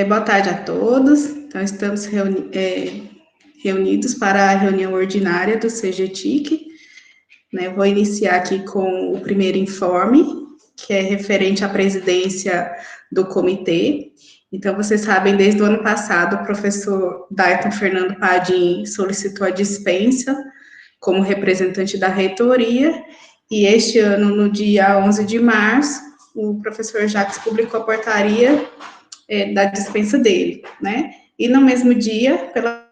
Boa tarde a todos. Então, estamos reunidos para a reunião ordinária do CGTIC. Vou iniciar aqui com o primeiro informe, que é referente à presidência do comitê. Então, vocês sabem, desde o ano passado, o professor Dailton Fernando Padim solicitou a dispensa como representante da reitoria, e este ano, no dia 11 de março, o professor Jacques publicou a portaria da dispensa dele, né? E no mesmo dia, pela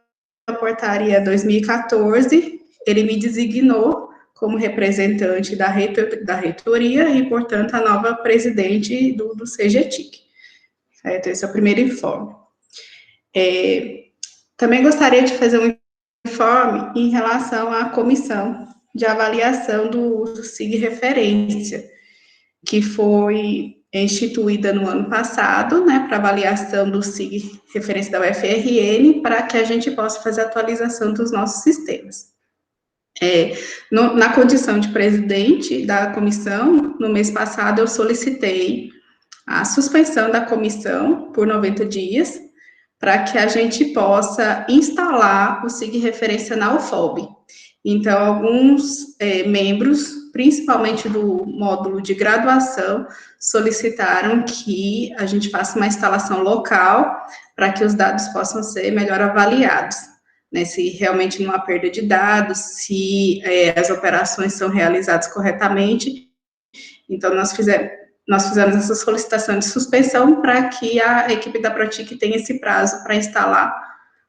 portaria 2014, ele me designou como representante da reitoria e, portanto, a nova presidente do CGTIC. Certo? Esse é o primeiro informe. Também gostaria de fazer um informe em relação à comissão de avaliação do SIG Referência, que foi instituída no ano passado, né, para avaliação do SIG referência da UFRN, para que a gente possa fazer a atualização dos nossos sistemas. Na condição de presidente da comissão, no mês passado eu solicitei a suspensão da comissão por 90 dias, para que a gente possa instalar o SIG referência na UFOB. Então, alguns membros, principalmente do módulo de graduação, solicitaram que a gente faça uma instalação local para que os dados possam ser melhor avaliados, né? Se realmente não há perda de dados, se as operações são realizadas corretamente. Então, nós fizemos essa solicitação de suspensão para que a equipe da Protic tenha esse prazo para instalar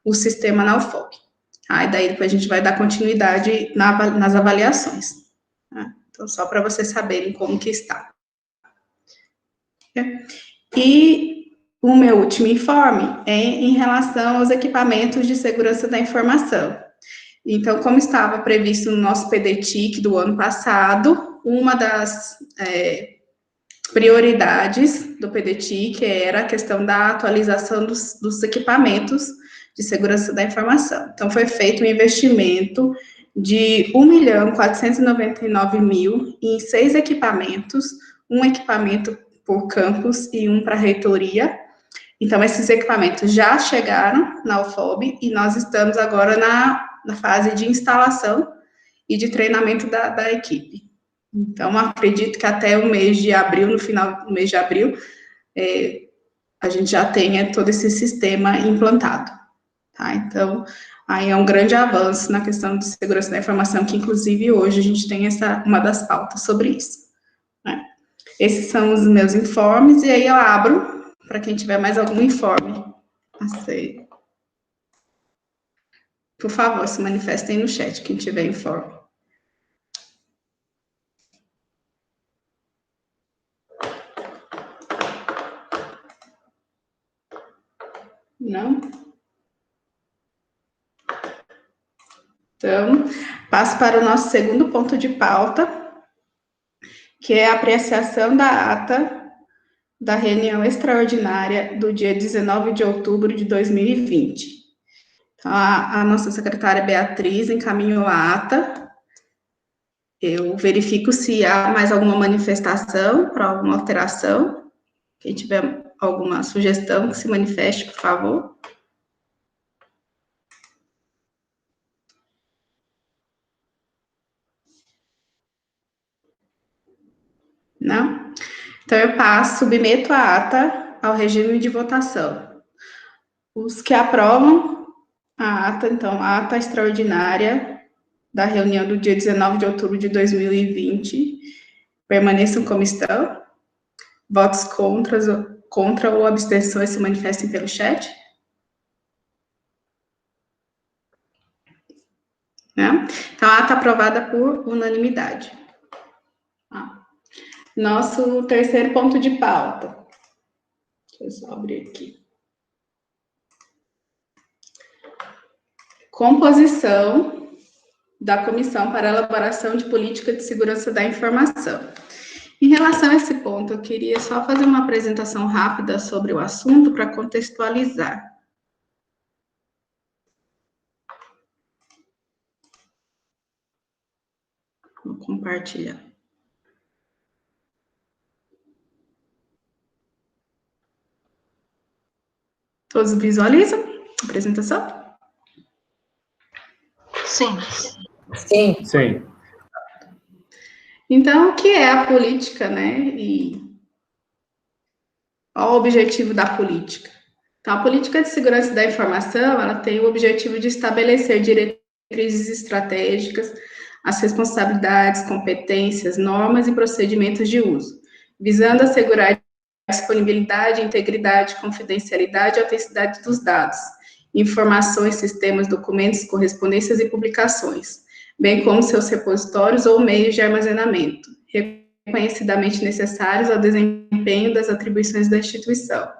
o sistema na UFOB. E daí depois a gente vai dar continuidade nas avaliações. Tá? Então, só para vocês saberem como que está. E o meu último informe é em relação aos equipamentos de segurança da informação. Então, como estava previsto no nosso PDTIC do ano passado, uma das prioridades do PDTIC era a questão da atualização dos equipamentos de segurança da informação. Então, foi feito um investimento de R$ 1.499.000 em 6 equipamentos, um equipamento por campus e um para a reitoria. Então, esses equipamentos já chegaram na UFOB e nós estamos agora na fase de instalação e de treinamento da equipe. Então, acredito que até o mês de abril, no final do mês de abril, a gente já tenha todo esse sistema implantado. Tá? Então, aí é um grande avanço na questão de segurança da informação, que inclusive hoje a gente tem uma das pautas sobre isso. Né? Esses são os meus informes, e aí eu abro para quem tiver mais algum informe. Por favor, se manifestem no chat, quem tiver informe. Não? Então, passo para o nosso segundo ponto de pauta, que é a apreciação da ata da reunião extraordinária do dia 19 de outubro de 2020. Então, a nossa secretária Beatriz encaminhou a ata. Eu verifico se há mais alguma manifestação para alguma alteração. Quem tiver alguma sugestão, que se manifeste, por favor. Não? Então, eu submeto a ata ao regime de votação. Os que aprovam a ata, então, a ata extraordinária da reunião do dia 19 de outubro de 2020, permaneçam como estão. Votos contra ou abstenções se manifestem pelo chat. Né? Então, a ata aprovada por unanimidade. Nosso terceiro ponto de pauta. Deixa eu só abrir aqui. Composição da Comissão para a Elaboração de Política de Segurança da Informação. Em relação a esse ponto, eu queria só fazer uma apresentação rápida sobre o assunto para contextualizar. Vou compartilhar. Todos visualizam a apresentação? Sim. Sim. Sim. Então, o que é a política, né? E qual o objetivo da política? Então, a política de segurança da informação, ela tem o objetivo de estabelecer diretrizes estratégicas, as responsabilidades, competências, normas e procedimentos de uso, visando assegurar a disponibilidade, integridade, confidencialidade e autenticidade dos dados, informações, sistemas, documentos, correspondências e publicações, bem como seus repositórios ou meios de armazenamento, reconhecidamente necessários ao desempenho das atribuições da instituição,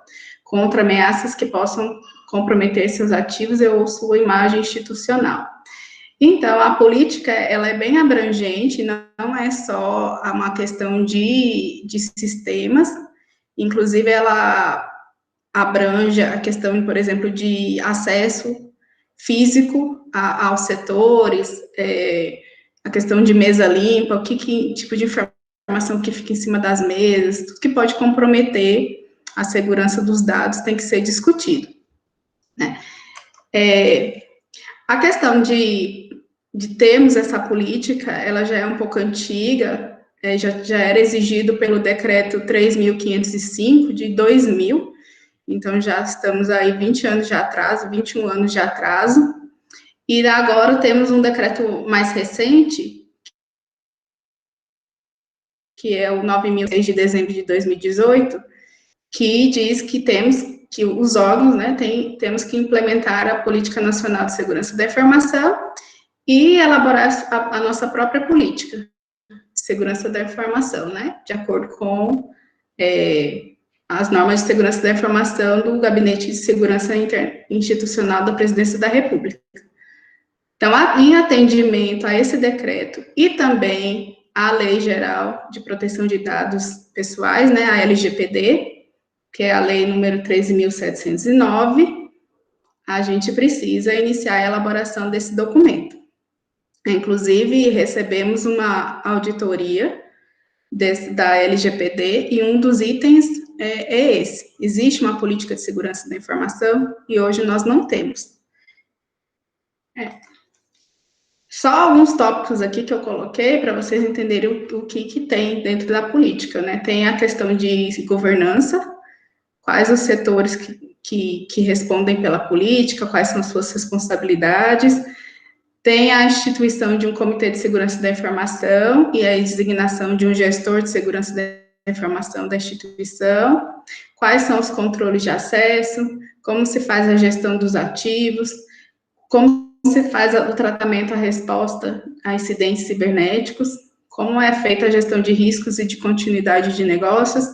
contra ameaças que possam comprometer seus ativos ou sua imagem institucional. Então, a política, ela é bem abrangente, não é só uma questão de sistemas, inclusive ela abrange a questão, por exemplo, de acesso físico aos setores, a questão de mesa limpa, que tipo de informação que fica em cima das mesas, tudo que pode comprometer a segurança dos dados tem que ser discutido, né? A questão de termos essa política, ela já é um pouco antiga, já era exigido pelo decreto 3.505 de 2000, então já estamos aí 20 anos de atraso, 21 anos de atraso, e agora temos um decreto mais recente, que é o 9.006 de dezembro de 2018, que diz que temos que os órgãos, né, temos que implementar a Política Nacional de Segurança da Informação e elaborar a nossa própria política de segurança da informação, né, de acordo com as normas de segurança da informação do Gabinete de Segurança Institucional da Presidência da República. Então, em atendimento a esse decreto e também à Lei Geral de Proteção de Dados Pessoais, né, a LGPD, que é a lei número 13.709, a gente precisa iniciar a elaboração desse documento. Inclusive, recebemos uma auditoria da LGPD e um dos itens é esse. Existe uma política de segurança da informação e hoje nós não temos. Só alguns tópicos aqui que eu coloquei para vocês entenderem o que tem dentro da política, né? Tem a questão de governança, quais os setores que respondem pela política, quais são as suas responsabilidades. Tem a instituição de um comitê de segurança da informação e a designação de um gestor de segurança da informação da instituição. Quais são os controles de acesso, como se faz a gestão dos ativos, como se faz o tratamento, a resposta a incidentes cibernéticos, como é feita a gestão de riscos e de continuidade de negócios,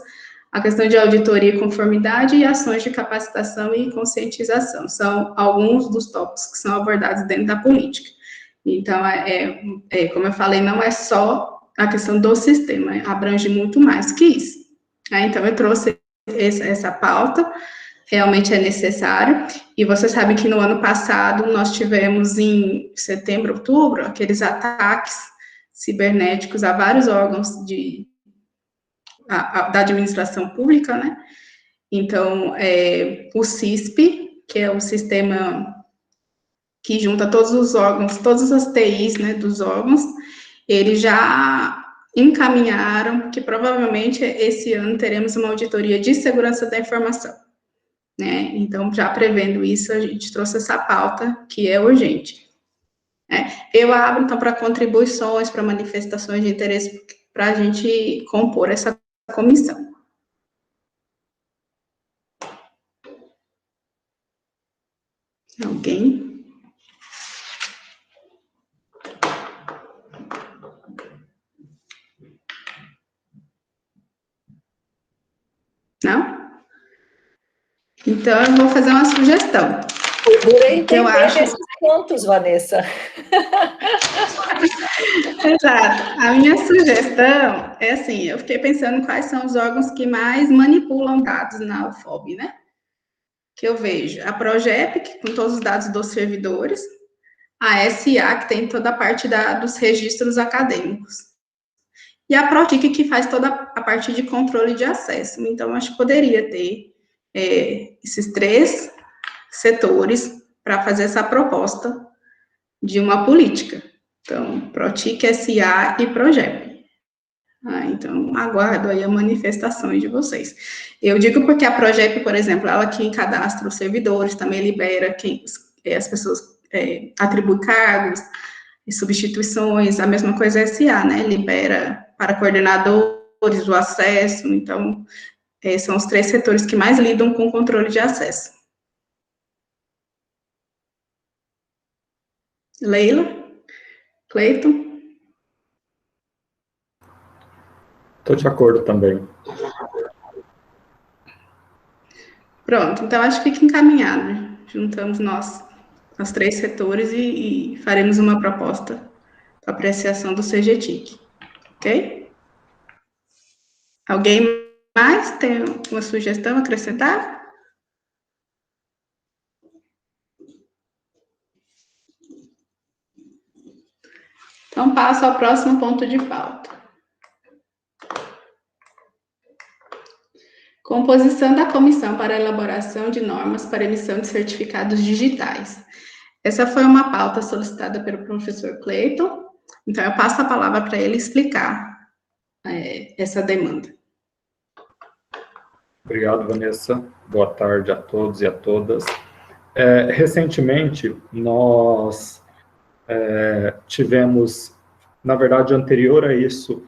a questão de auditoria e conformidade e ações de capacitação e conscientização. São alguns dos tópicos que são abordados dentro da política. Então, como eu falei, não é só a questão do sistema, abrange muito mais que isso. Então, eu trouxe essa pauta, realmente é necessário, e você sabe que no ano passado nós tivemos em setembro, outubro, aqueles ataques cibernéticos a vários órgãos da administração pública, né? Então, o CISP, que é o sistema que junta todos os órgãos, todas as TIs, né, dos órgãos, eles já encaminharam que provavelmente esse ano teremos uma auditoria de segurança da informação, né? Então, já prevendo isso, a gente trouxe essa pauta que é urgente. Eu abro, então, para contribuições, para manifestações de interesse, para a gente compor essa comissão. Alguém? Não? Então, eu vou fazer uma sugestão. Procura entender esses pontos, Vanessa. Exato. A minha sugestão é assim, eu fiquei pensando quais são os órgãos que mais manipulam dados na UFOB, né? Que eu vejo a PROGEP, com todos os dados dos servidores, a SA, que tem toda a parte dos registros acadêmicos, e a PROTIC, que faz toda a parte de controle de acesso. Então, acho que poderia ter esses três setores para fazer essa proposta de uma política. Então, Protic, SA e Progep. Então, aguardo aí a manifestação de vocês. Eu digo porque a Progep, por exemplo, ela que cadastra os servidores, também libera as pessoas atribui cargos e substituições, a mesma coisa é SA, né? Libera para coordenadores o acesso. Então, são os 3 setores que mais lidam com o controle de acesso. Leila? Cleiton? Estou de acordo também. Pronto, então acho que fica encaminhado. Juntamos nós, os 3 setores, e faremos uma proposta para apreciação do CGTIC. Ok? Alguém mais tem uma sugestão a acrescentar? Então, passo ao próximo ponto de pauta. Composição da comissão para elaboração de normas para emissão de certificados digitais. Essa foi uma pauta solicitada pelo professor Cleiton, então eu passo a palavra para ele explicar essa demanda. Obrigado, Vanessa. Boa tarde a todos e a todas. Recentemente, nós tivemos, na verdade, anterior a isso,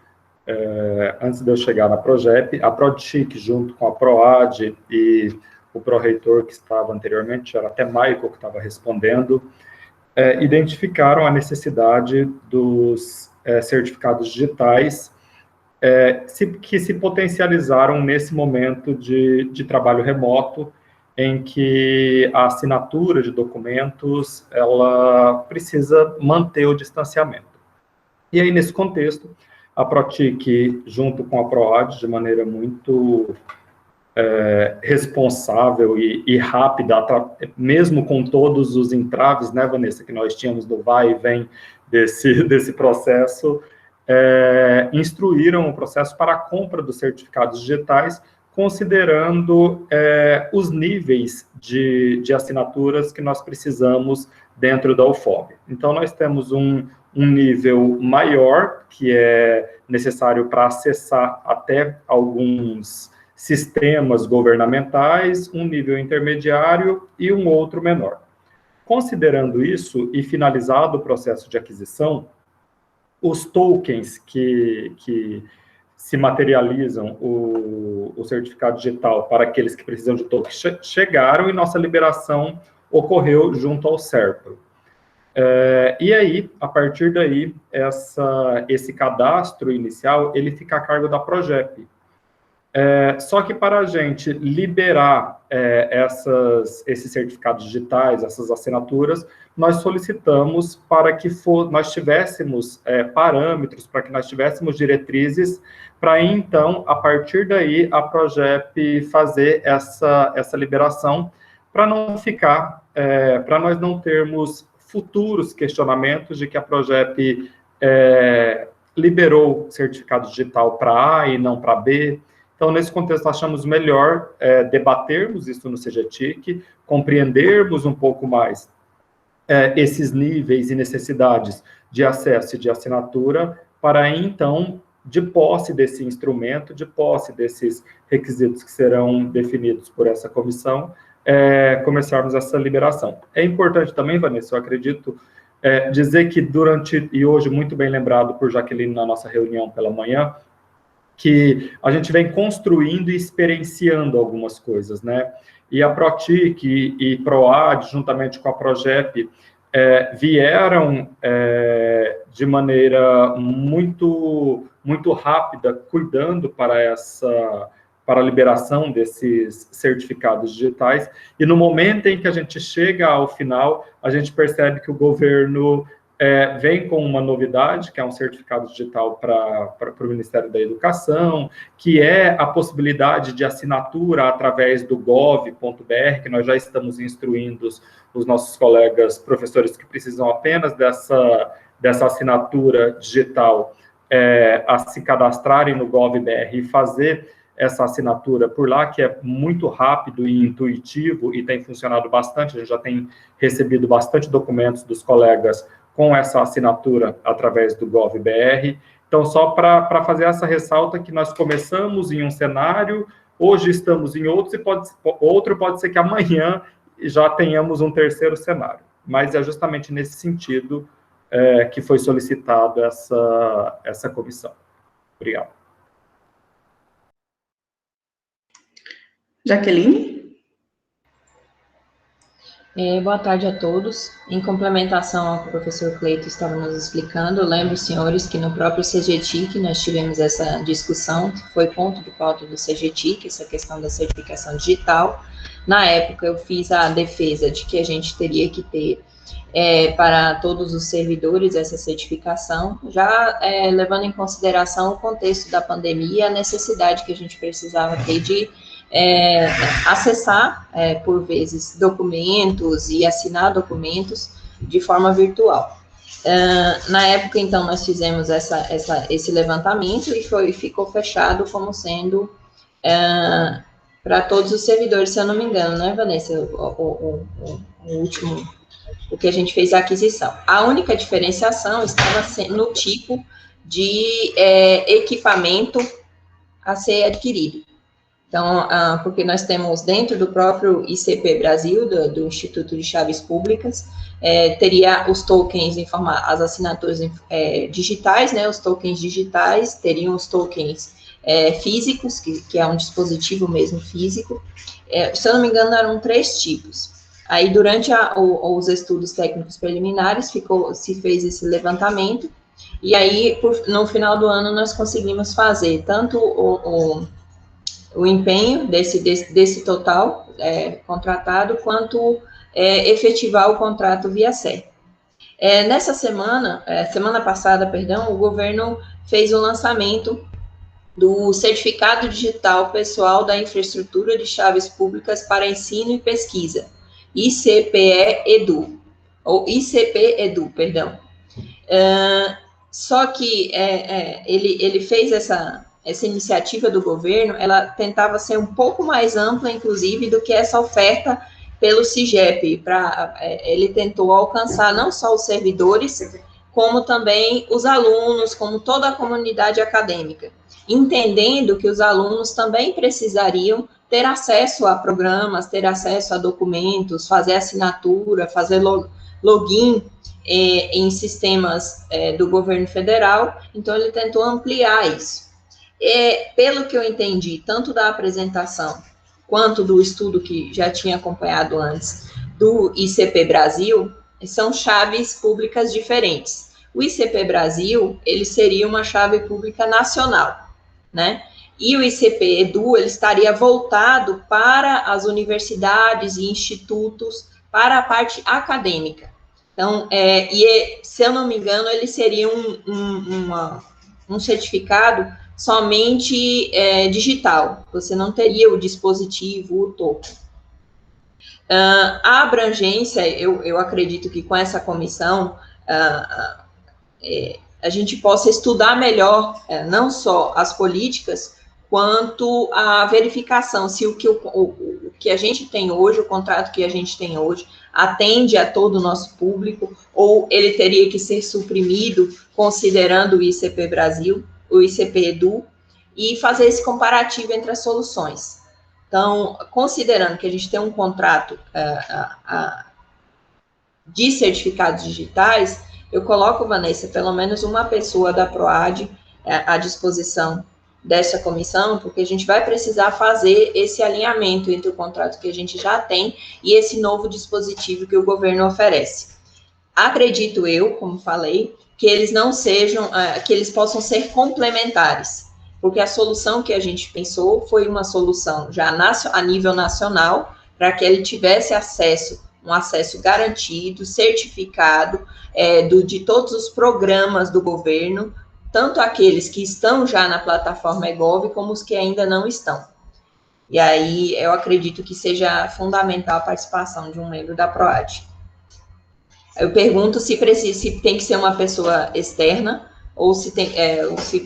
antes de eu chegar na Progep, a Protic, junto com a Proad e o pró-reitor que estava anteriormente, era até Michael que estava respondendo, identificaram a necessidade dos certificados digitais que se potencializaram nesse momento de trabalho remoto, em que a assinatura de documentos, ela precisa manter o distanciamento. E aí, nesse contexto, a Protic, junto com a Proad, de maneira muito responsável e rápida, mesmo com todos os entraves, né, Vanessa, que nós tínhamos do vai e vem desse processo, instruíram o processo para a compra dos certificados digitais, considerando os níveis de assinaturas que nós precisamos dentro da UFOB. Então, nós temos um nível maior, que é necessário para acessar até alguns sistemas governamentais, um nível intermediário e um outro menor. Considerando isso e finalizado o processo de aquisição, os tokens que se materializam o certificado digital para aqueles que precisam de tokens chegaram e nossa liberação ocorreu junto ao SERPRO. E aí, a partir daí, esse cadastro inicial, ele fica a cargo da Progep. Só que para a gente liberar esses certificados digitais, essas assinaturas, nós solicitamos para que nós tivéssemos parâmetros, para que nós tivéssemos diretrizes, para então, a partir daí, a Progep fazer essa liberação, para não ficar, para nós não termos futuros questionamentos de que a Progep liberou certificado digital para A e não para B. Então, nesse contexto, achamos melhor debatermos isso no CGTIC, compreendermos um pouco mais esses níveis e necessidades de acesso e de assinatura, para então, de posse desse instrumento, de posse desses requisitos que serão definidos por essa comissão, começarmos essa liberação. É importante também, Vanessa, eu acredito, dizer que e hoje muito bem lembrado por Jaqueline na nossa reunião pela manhã, que a gente vem construindo e experienciando algumas coisas, né? E a Protic e Proad, juntamente com a Progep, vieram de maneira muito rápida, cuidando para a liberação desses certificados digitais, e no momento em que a gente chega ao final, a gente percebe que o governo vem com uma novidade, que é um certificado digital para o Ministério da Educação, que é a possibilidade de assinatura através do gov.br, que nós já estamos instruindo os nossos colegas professores que precisam apenas dessa assinatura digital a se cadastrarem no gov.br e fazer essa assinatura por lá, que é muito rápido e intuitivo e tem funcionado bastante. A gente já tem recebido bastante documentos dos colegas com essa assinatura através do GovBR. Então, só para fazer essa ressalta que nós começamos em um cenário, hoje estamos em outro, e pode ser que amanhã já tenhamos um terceiro cenário. Mas é justamente nesse sentido que foi solicitado essa comissão. Obrigado. Jaqueline? Boa tarde a todos. Em complementação ao que o professor Cleito estava nos explicando, eu lembro, senhores, que no próprio CGTIC nós tivemos essa discussão, que foi ponto de pauta do CGTIC, essa questão da certificação digital. Na época, eu fiz a defesa de que a gente teria que ter para todos os servidores essa certificação, já levando em consideração o contexto da pandemia, a necessidade que a gente precisava ter de acessar, por vezes, documentos e assinar documentos de forma virtual. Na época, então, nós fizemos esse levantamento e ficou fechado como sendo para todos os servidores, se eu não me engano, né, Vanessa? O último, o que a gente fez a aquisição. A única diferenciação estava no tipo de equipamento a ser adquirido. Então, porque nós temos dentro do próprio ICP Brasil, do Instituto de Chaves Públicas, teria os tokens, as assinaturas digitais, né, os tokens digitais, teriam os tokens físicos, que é um dispositivo mesmo físico. Se eu não me engano, eram 3 tipos. Aí, durante os estudos técnicos preliminares, se fez esse levantamento, e aí, no final do ano, nós conseguimos fazer tanto o empenho desse total contratado, quanto efetivar o contrato via SER. Nessa semana passada, o governo fez o lançamento do Certificado Digital Pessoal da Infraestrutura de Chaves Públicas para Ensino e Pesquisa, ICPE-EDU, ou ICP-EDU, perdão. Só que ele fez essa iniciativa do governo, ela tentava ser um pouco mais ampla, inclusive, do que essa oferta pelo CIGEP. Ele tentou alcançar não só os servidores, como também os alunos, como toda a comunidade acadêmica, entendendo que os alunos também precisariam ter acesso a programas, ter acesso a documentos, fazer assinatura, fazer login em sistemas do governo federal. Então, ele tentou ampliar isso. Pelo que eu entendi, tanto da apresentação, quanto do estudo que já tinha acompanhado antes, do ICP Brasil, são chaves públicas diferentes. O ICP Brasil, ele seria uma chave pública nacional, né? E o ICP-EDU, ele estaria voltado para as universidades e institutos, para a parte acadêmica. Então, se eu não me engano, ele seria um certificado somente digital, você não teria o dispositivo, o token. A abrangência, eu acredito que com essa comissão, a gente possa estudar melhor, não só as políticas, quanto a verificação, se o que a gente tem hoje, o contrato que a gente tem hoje, atende a todo o nosso público, ou ele teria que ser suprimido, considerando o ICP Brasil, o ICP-EDU, e fazer esse comparativo entre as soluções. Então, considerando que a gente tem um contrato de certificados digitais, eu coloco, Vanessa, pelo menos uma pessoa da PROAD à disposição dessa comissão, porque a gente vai precisar fazer esse alinhamento entre o contrato que a gente já tem e esse novo dispositivo que o governo oferece. Acredito eu, como falei, que eles não sejam, que eles possam ser complementares, porque a solução que a gente pensou foi uma solução já a nível nacional, para que ele tivesse um acesso garantido, certificado, de todos os programas do governo, tanto aqueles que estão já na plataforma eGov, como os que ainda não estão. E aí, eu acredito que seja fundamental a participação de um membro da PROAD. Eu pergunto se tem que ser uma pessoa externa, ou se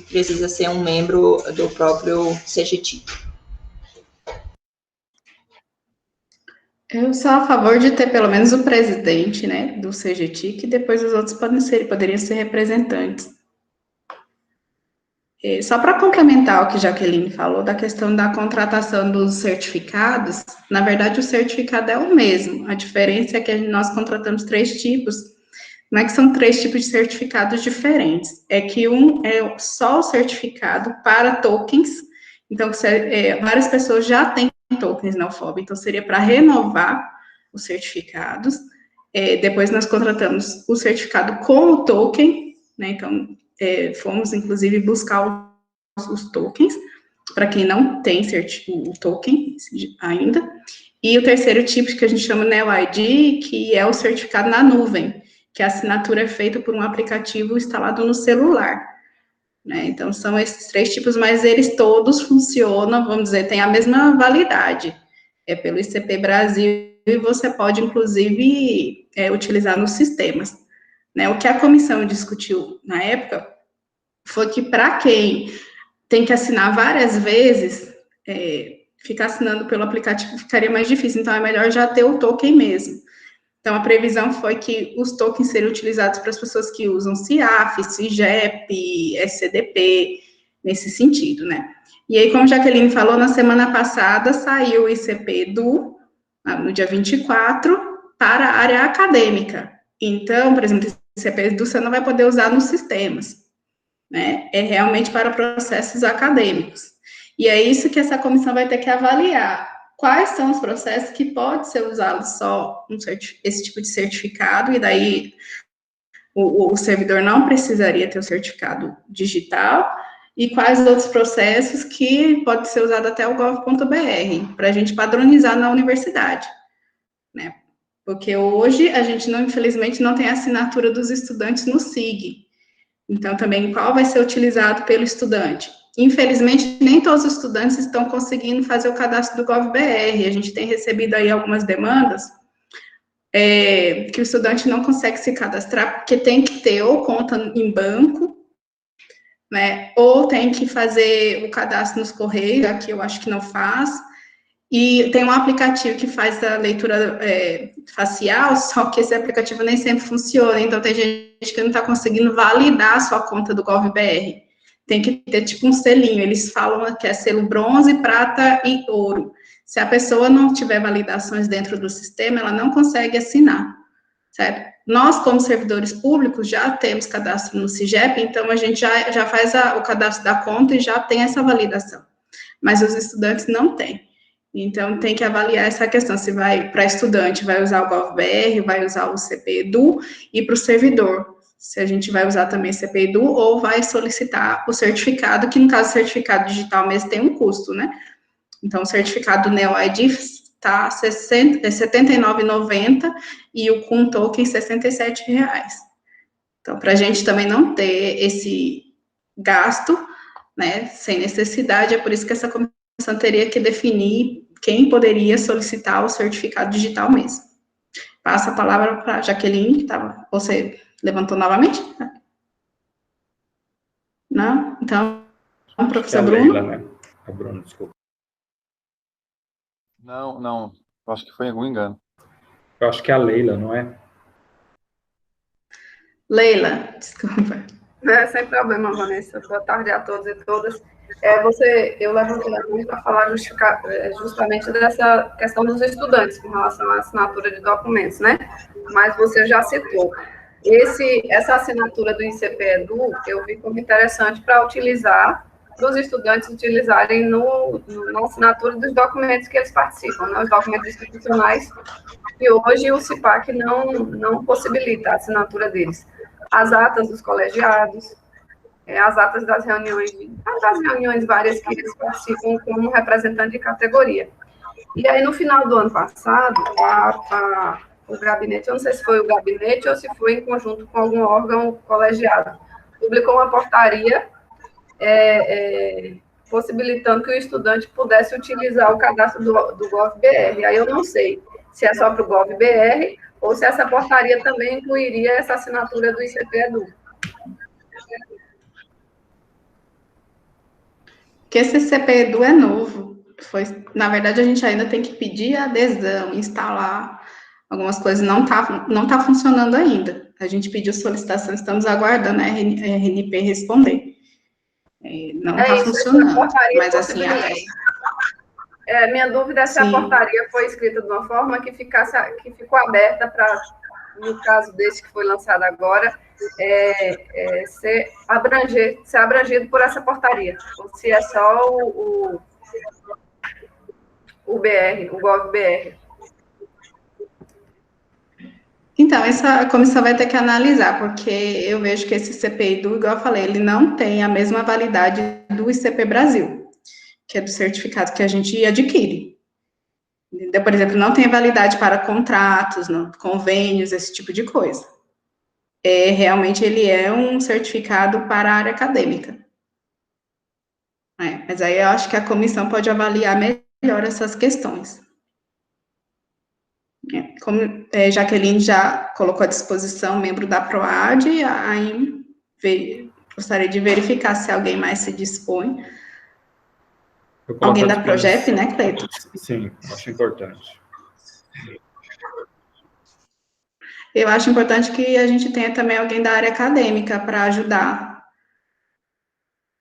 precisa ser um membro do próprio CGTIC. Eu sou a favor de ter pelo menos o presidente, né, do CGTIC, e depois os outros poderiam ser representantes. Só para complementar o que Jaqueline falou, da questão da contratação dos certificados, na verdade o certificado é o mesmo, a diferença é que nós contratamos 3 tipos, não é que são 3 tipos de certificados diferentes, é que um é só o certificado para tokens, então várias pessoas já têm tokens na UFOB, então seria para renovar os certificados, depois nós contratamos o certificado com o token, né, então fomos, inclusive, buscar os tokens, para quem não tem o token ainda. E o terceiro tipo, que a gente chama Neo ID, que é o certificado na nuvem, que a assinatura é feita por um aplicativo instalado no celular. Né? Então, são esses 3 tipos, mas eles todos funcionam, vamos dizer, têm a mesma validade. É pelo ICP Brasil, e você pode, inclusive, utilizar nos sistemas. Né? O que a comissão discutiu na época foi que para quem tem que assinar várias vezes, ficar assinando pelo aplicativo ficaria mais difícil, então é melhor já ter o token mesmo. Então, a previsão foi que os tokens seriam utilizados para as pessoas que usam CIAF, CIGEP, SCDP, nesse sentido, né? E aí, como a Jaqueline falou, na semana passada saiu o ICP do, no dia 24, para a área acadêmica. Então, por exemplo, o ICP do você não vai poder usar nos sistemas, né? É realmente para processos acadêmicos. E é isso que essa comissão vai ter que avaliar. Quais são os processos que pode ser usado só esse tipo de certificado, e daí o servidor não precisaria ter o certificado digital, e quais outros processos que pode ser usado até o gov.br, para a gente padronizar na universidade, né? Porque hoje a gente, não, infelizmente, não tem a assinatura dos estudantes no SIG. Então, também, qual vai ser utilizado pelo estudante? Infelizmente, nem todos os estudantes estão conseguindo fazer o cadastro do GovBR. A gente tem recebido aí algumas demandas que o estudante não consegue se cadastrar, porque tem que ter ou conta em banco, né, ou tem que fazer o cadastro nos Correios, aqui eu acho que não faz, e tem um aplicativo que faz a leitura facial, só que esse aplicativo nem sempre funciona, então tem gente que não está conseguindo validar a sua conta do GovBR. Tem que ter, tipo, um selinho, eles falam que é selo bronze, prata e ouro. Se a pessoa não tiver validações dentro do sistema, ela não consegue assinar, certo? Nós, como servidores públicos, já temos cadastro no CIGEP, então a gente já faz o cadastro da conta e já tem essa validação. Mas os estudantes não têm. Então, tem que avaliar essa questão, se vai, para estudante, vai usar o GovBR, vai usar o CP-EDU, e para o servidor, se a gente vai usar também CP-EDU, ou vai solicitar o certificado, que no caso, o certificado digital mesmo tem um custo, né? Então, o certificado NeoID está R$ 79,90, e o com token R$ 67. Então, para a gente também não ter esse gasto, né, sem necessidade, é por isso que essa comissão teria que definir quem poderia solicitar o certificado digital mesmo. Passo a palavra para a Jaqueline, que você levantou novamente? Não? Então, professor Bruno. Leila, né? A Bruno, desculpa. Não. Acho que foi algum engano. Eu acho que é a Leila, não é? Leila, desculpa. Sem problema, Vanessa. Boa tarde a todos e todas. Eu levantei a mão para falar justamente dessa questão dos estudantes com relação à assinatura de documentos, né? Mas você já citou. Essa assinatura do ICP-EDU, eu vi como interessante para utilizar, para os estudantes utilizarem na assinatura dos documentos que eles participam, né? Os documentos institucionais, e hoje o CIPAC não possibilita a assinatura deles. As atas dos colegiados, as atas das reuniões várias que eles participam como representante de categoria. E aí, no final do ano passado, o gabinete, eu não sei se foi o gabinete ou se foi em conjunto com algum órgão colegiado, publicou uma portaria possibilitando que o estudante pudesse utilizar o cadastro do GovBR. Aí eu não sei se é só para o GovBR ou se essa portaria também incluiria essa assinatura do ICP-EDU. Que esse CP-EDU é novo. na verdade, a gente ainda tem que pedir a adesão, instalar algumas coisas, não tá funcionando ainda. A gente pediu solicitação, estamos aguardando a RNP responder. Não está funcionando, mas assim... minha dúvida é se a portaria foi escrita de uma forma que ficou aberta para, no caso desse que foi lançado agora, ser abrangido por essa portaria, ou se é só o BR, o GOV-BR. Então, essa comissão vai ter que analisar, porque eu vejo que esse CPI, igual eu falei, ele não tem a mesma validade do ICP Brasil, que é do certificado que a gente adquire. Então, por exemplo, não tem validade para contratos, convênios, esse tipo de coisa. Realmente, ele é um certificado para a área acadêmica. Mas aí eu acho que a comissão pode avaliar melhor essas questões. Como Jaqueline já colocou à disposição, membro da PROAD, aí gostaria de verificar se alguém mais se dispõe. Alguém da PROGEP, né, Cleiton? Sim, acho importante. Eu acho importante que a gente tenha também alguém da área acadêmica para ajudar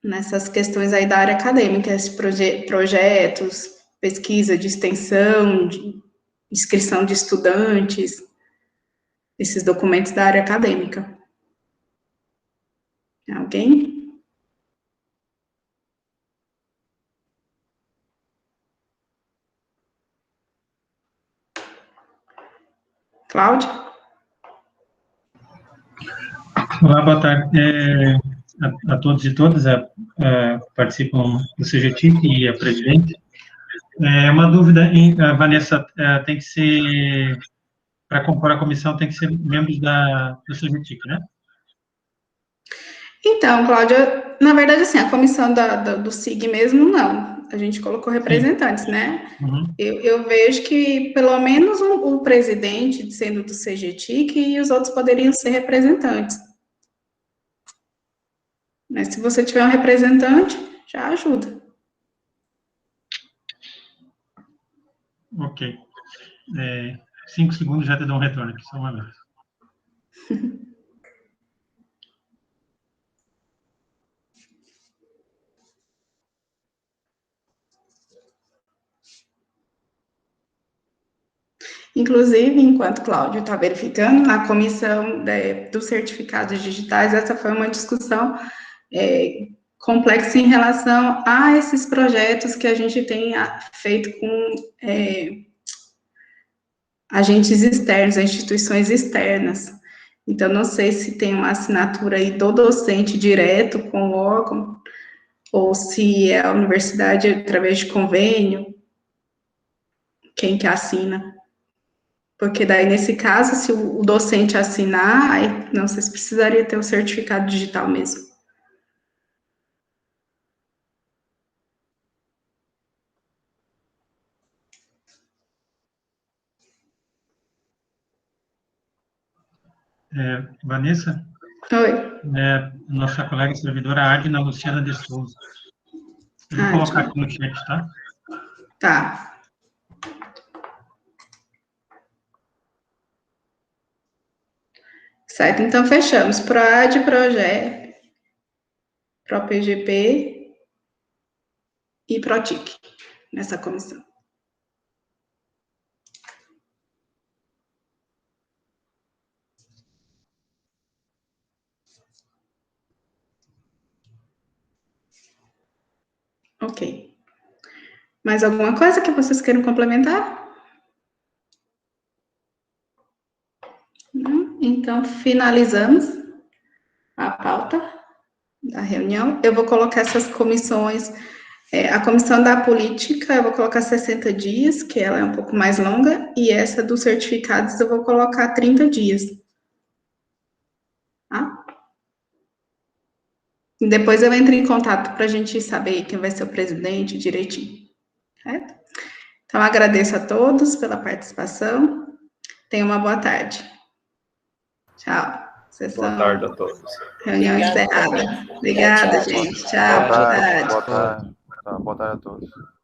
nessas questões aí da área acadêmica, esses projetos, pesquisa de extensão, de inscrição de estudantes, esses documentos da área acadêmica. Alguém? Cláudia? Olá, boa tarde a todos e todas, participam do CGTIC e a presidente. Uma dúvida, Vanessa, tem que ser, para compor a comissão, tem que ser membros do CGTIC, né? Então, Cláudia, na verdade, assim, a comissão do SIG mesmo, não. A gente colocou representantes, sim, né? Uhum. Eu vejo que, pelo menos, o presidente sendo do CGTIC e os outros poderiam ser representantes. Mas se você tiver um representante, já ajuda. Ok. 5 segundos já te dou um retorno aqui, só uma vez. Inclusive, enquanto Cláudio está verificando, a comissão dos certificados digitais, essa foi uma discussão complexa em relação a esses projetos que a gente tem feito com agentes externos, instituições externas. Então, não sei se tem uma assinatura aí do docente direto com o órgão, ou se é a universidade através de convênio, quem que assina. Porque daí, nesse caso, se o docente assinar, aí, não sei se precisaria ter o certificado digital mesmo. Vanessa? Oi. Nossa colega servidora Adna Luciana de Souza. Eu vou colocar aqui no chat, tá? Tá. Certo, então fechamos. PROAD, PROGEP, PROPGP e PROTIC nessa comissão. Ok. Mais alguma coisa que vocês queiram complementar? Não? Então, finalizamos a pauta da reunião. Eu vou colocar essas comissões, a comissão da política, eu vou colocar 60 dias, que ela é um pouco mais longa, e essa dos certificados eu vou colocar 30 dias. Tá? E depois eu entro em contato para a gente saber quem vai ser o presidente direitinho. Certo? Então, agradeço a todos pela participação. Tenham uma boa tarde. Tchau. Boa tarde a todos. Reunião encerrada. Obrigada, gente. Tchau. Boa tarde. Boa tarde a todos.